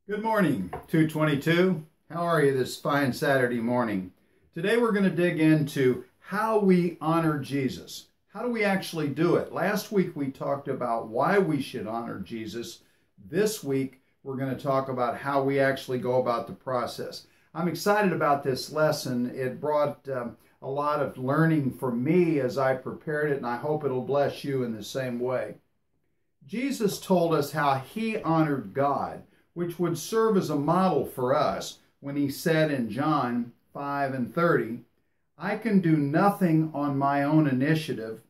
Good morning, 222. How are you this fine Saturday morning? Today we're going to dig into how we honor Jesus. How do we actually do it? Last week we talked about why we should honor Jesus. This week we're going to talk about how we actually go about the process. I'm excited about this lesson. It brought a lot of learning for me as I prepared it, and I hope it'll bless you in the same way. Jesus told us how he honored God, which would serve as a model for us when he said in John 5:30, "I can do nothing on my own initiative.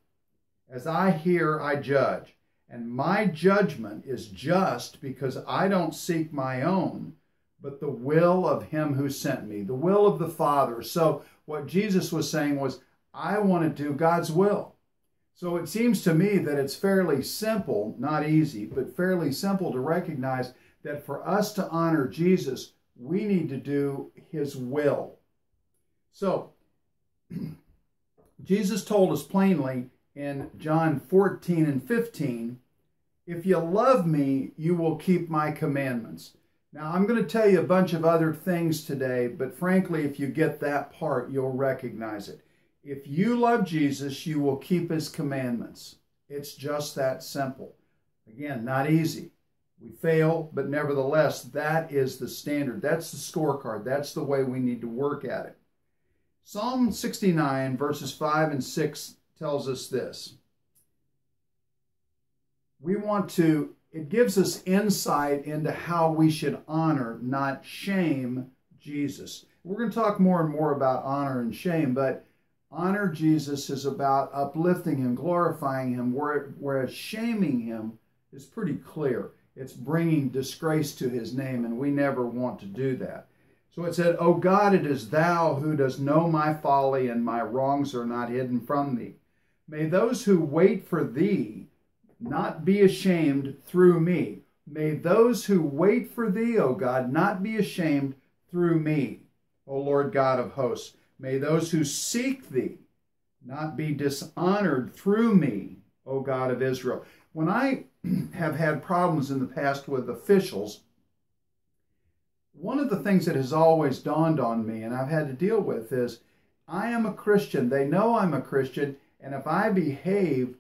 As I hear, I judge. And my judgment is just because I don't seek my own, but the will of him who sent me," the will of the Father. So what Jesus was saying was, I want to do God's will. So it seems to me that it's fairly simple, not easy, but fairly simple to recognize that for us to honor Jesus, we need to do his will. So, Jesus told us plainly in John 14:15, "If you love me, you will keep my commandments." Now, I'm going to tell you a bunch of other things today, but frankly, if you get that part, you'll recognize it. If you love Jesus, you will keep his commandments. It's just that simple. Again, not easy. We fail, but nevertheless, that is the standard. That's the scorecard. That's the way we need to work at it. Psalm 69, verses 5 and 6 tells us this. It gives us insight into how we should honor, not shame, Jesus. We're going to talk more and more about honor and shame, but honor Jesus is about uplifting him, glorifying him, whereas shaming him is pretty clear. It's bringing disgrace to his name, and we never want to do that. So it said, "O God, it is thou who dost know my folly, and my wrongs are not hidden from thee. May those who wait for thee not be ashamed through me. May those who wait for thee, O God, not be ashamed through me, O Lord God of hosts. May those who seek thee not be dishonored through me, O God of Israel." When I have had problems in the past with officials, one of the things that has always dawned on me and I've had to deal with is, I am a Christian. They know I'm a Christian, and if I behave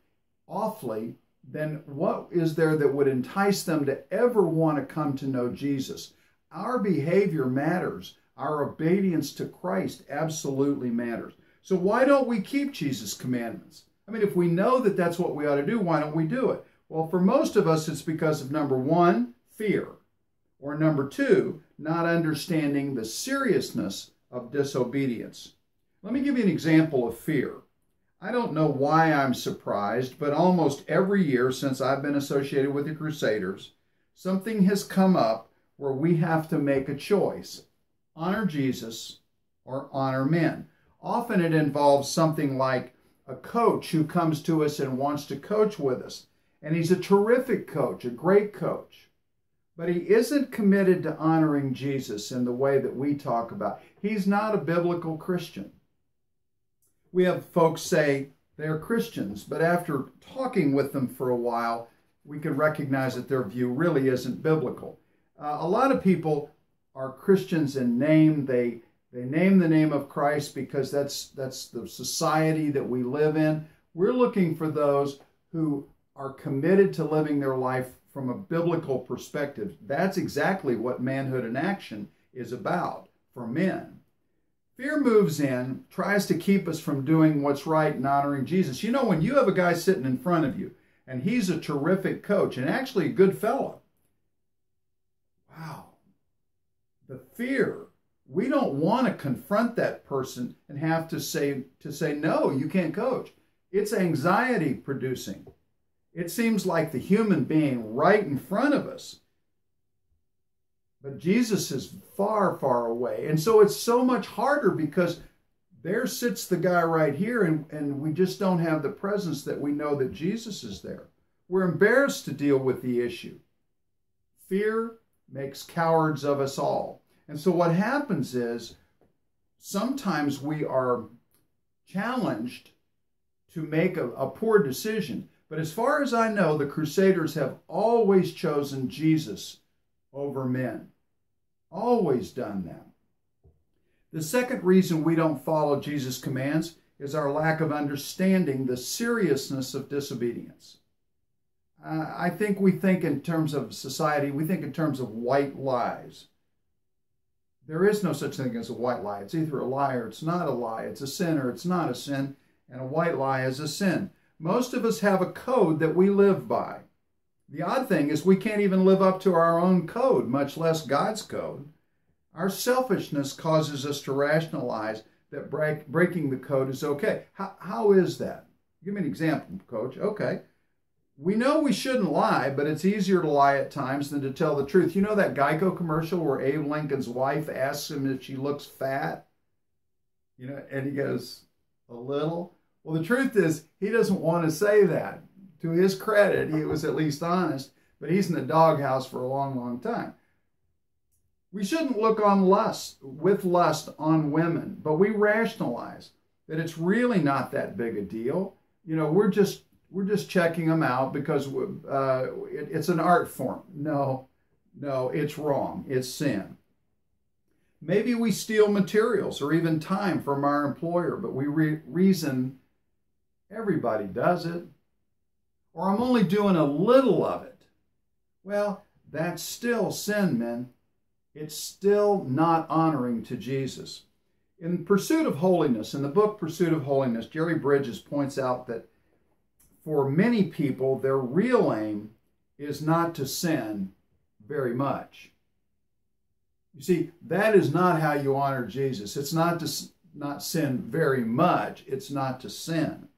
awfully, then what is there that would entice them to ever want to come to know Jesus? Our behavior matters. Our obedience to Christ absolutely matters. So why don't we keep Jesus' commandments? I mean, if we know that that's what we ought to do, why don't we do it? Well, for most of us, it's because of number one, fear, or number two, not understanding the seriousness of disobedience. Let me give you an example of fear. I don't know why I'm surprised, but almost every year since I've been associated with the Crusaders, something has come up where we have to make a choice: honor Jesus or honor men. Often it involves something like a coach who comes to us and wants to coach with us. And he's a terrific coach, a great coach. But he isn't committed to honoring Jesus in the way that we talk about. He's not a biblical Christian. We have folks say they're Christians, but after talking with them for a while, we can recognize that their view really isn't biblical. A lot of people are Christians in name. They name the name of Christ because that's the society that we live in. We're looking for those who are committed to living their life from a biblical perspective. That's exactly what manhood in action is about for men. Fear moves in, tries to keep us from doing what's right and honoring Jesus. You know, when you have a guy sitting in front of you, and he's a terrific coach and actually a good fellow, wow, the fear. We don't want to confront that person and have to say, no, you can't coach. It's anxiety producing. It seems like the human being right in front of us. But Jesus is far, far away. And so it's so much harder because there sits the guy right here, and we just don't have the presence that we know that Jesus is there. We're embarrassed to deal with the issue. Fear makes cowards of us all. And so what happens is sometimes we are challenged to make a poor decision. But as far as I know, the Crusaders have always chosen Jesus over men. Always done that. The second reason we don't follow Jesus' commands is our lack of understanding the seriousness of disobedience. I think we think in terms of society, we think in terms of white lies. There is no such thing as a white lie. It's either a lie or it's not a lie. It's a sin or it's not a sin, and a white lie is a sin. Most of us have a code that we live by. The odd thing is we can't even live up to our own code, much less God's code. Our selfishness causes us to rationalize that breaking the code is okay. How is that? Give me an example, Coach. Okay. We know we shouldn't lie, but it's easier to lie at times than to tell the truth. You know that Geico commercial where Abe Lincoln's wife asks him if she looks fat? You know, and he goes, a little? Well, the truth is, he doesn't want to say that. To his credit, he was at least honest, but he's in the doghouse for a long, long time. We shouldn't look with lust on women, but we rationalize that it's really not that big a deal. You know, we're just checking them out because it's an art form. No, it's wrong. It's sin. Maybe we steal materials or even time from our employer, but we reason everybody does it. Or I'm only doing a little of it. Well, that's still sin, men. It's still not honoring to Jesus. In Pursuit of Holiness, in the book Pursuit of Holiness, Jerry Bridges points out that for many people, their real aim is not to sin very much. You see, that is not how you honor Jesus. It's not to not sin very much. It's not to sin.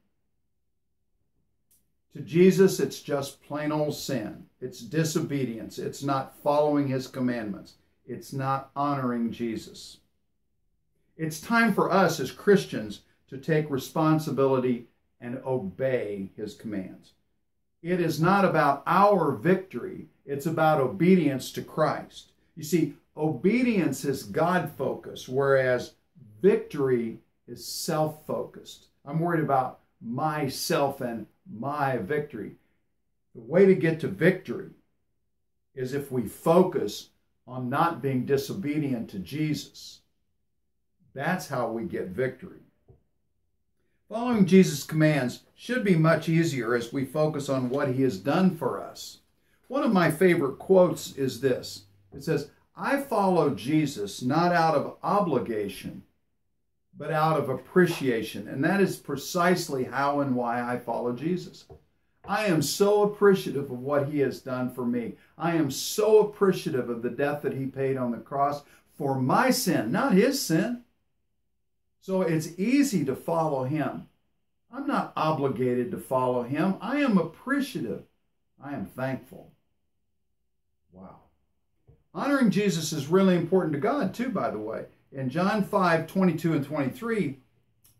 To Jesus, it's just plain old sin. It's disobedience. It's not following his commandments. It's not honoring Jesus. It's time for us as Christians to take responsibility and obey his commands. It is not about our victory. It's about obedience to Christ. You see, obedience is God-focused, whereas victory is self-focused. I'm worried about myself and my victory. The way to get to victory is if we focus on not being disobedient to Jesus. That's how we get victory. Following Jesus' commands should be much easier as we focus on what he has done for us. One of my favorite quotes is this. It says, I follow Jesus not out of obligation, but out of appreciation. And that is precisely how and why I follow Jesus. I am so appreciative of what he has done for me. I am so appreciative of the death that he paid on the cross for my sin, not his sin. So it's easy to follow him. I'm not obligated to follow him. I am appreciative. I am thankful. Wow. Honoring Jesus is really important to God too, by the way. In John 5:22 and 23,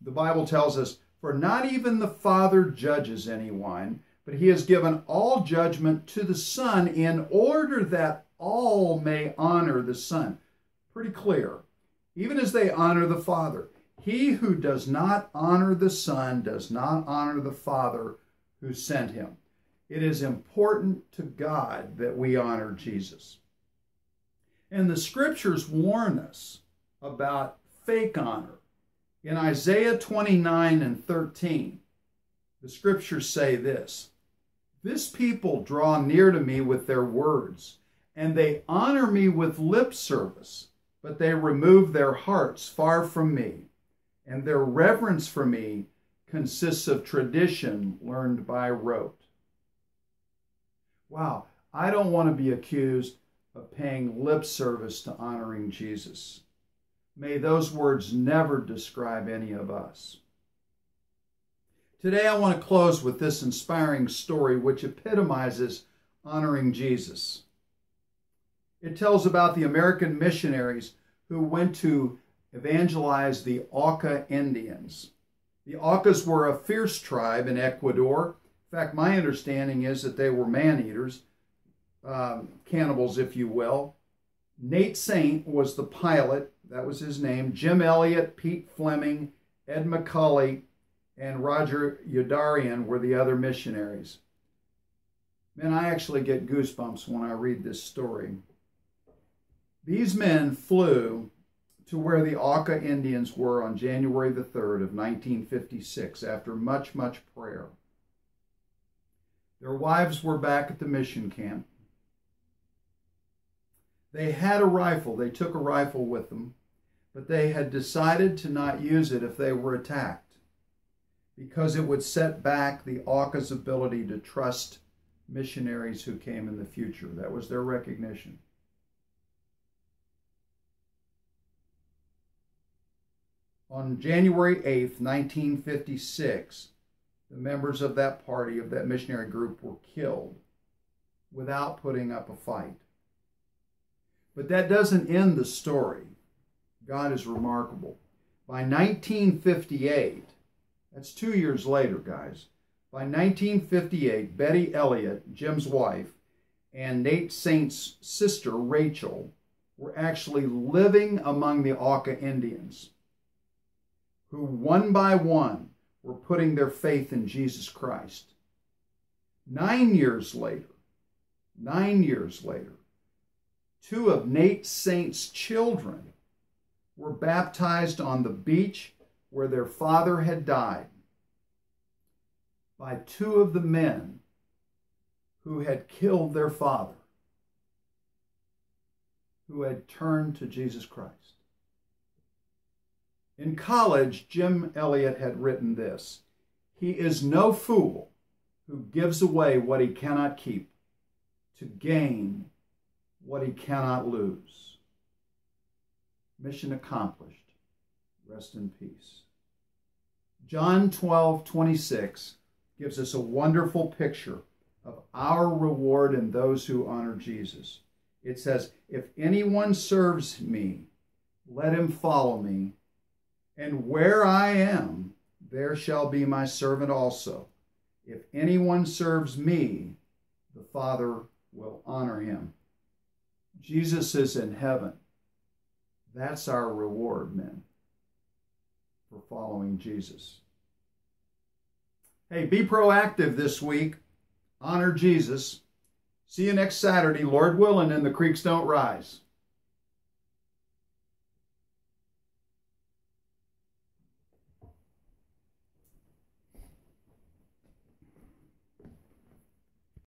the Bible tells us, for not even the Father judges anyone, but he has given all judgment to the Son in order that all may honor the Son. Pretty clear. Even as they honor the Father. He who does not honor the Son does not honor the Father who sent him. It is important to God that we honor Jesus. And the scriptures warn us about fake honor. In Isaiah 29 and 13, the scriptures say this, this people draw near to me with their words, and they honor me with lip service, but they remove their hearts far from me, and their reverence for me consists of tradition learned by rote. Wow, I don't want to be accused of paying lip service to honoring Jesus. May those words never describe any of us. Today I want to close with this inspiring story which epitomizes honoring Jesus. It tells about the American missionaries who went to evangelize the Auca Indians. The Aucas were a fierce tribe in Ecuador. In fact, my understanding is that they were man-eaters, cannibals, if you will. Nate Saint was the pilot. That was his name. Jim Elliott, Pete Fleming, Ed McCully, and Roger Youderian were the other missionaries. Man, I actually get goosebumps when I read this story. These men flew to where the Auca Indians were on January the 3rd of 1956 after much, much prayer. Their wives were back at the mission camp. They had a rifle. They took a rifle with them, but they had decided to not use it if they were attacked because it would set back the Auca's ability to trust missionaries who came in the future. That was their recognition. On January 8th, 1956, the members of that party, of that missionary group, were killed without putting up a fight. But that doesn't end the story. God is remarkable. By 1958, that's 2 years later, guys. By 1958, Betty Elliott, Jim's wife, and Nate Saint's sister, Rachel, were actually living among the Auca Indians, who one by one were putting their faith in Jesus Christ. 9 years later, 2 of Nate Saint's children were baptized on the beach where their father had died by 2 of the men who had killed their father, who had turned to Jesus Christ. In college, Jim Elliot had written this: "He is no fool who gives away what he cannot keep to gain what he cannot lose." Mission accomplished. Rest in peace. John 12:26 gives us a wonderful picture of our reward in those who honor Jesus. It says, "If anyone serves me, let him follow me. And where I am, there shall be my servant also. If anyone serves me, the Father will honor him." Jesus is in heaven. That's our reward, men, for following Jesus. Hey, be proactive this week. Honor Jesus. See you next Saturday, Lord willing, and the creeks don't rise.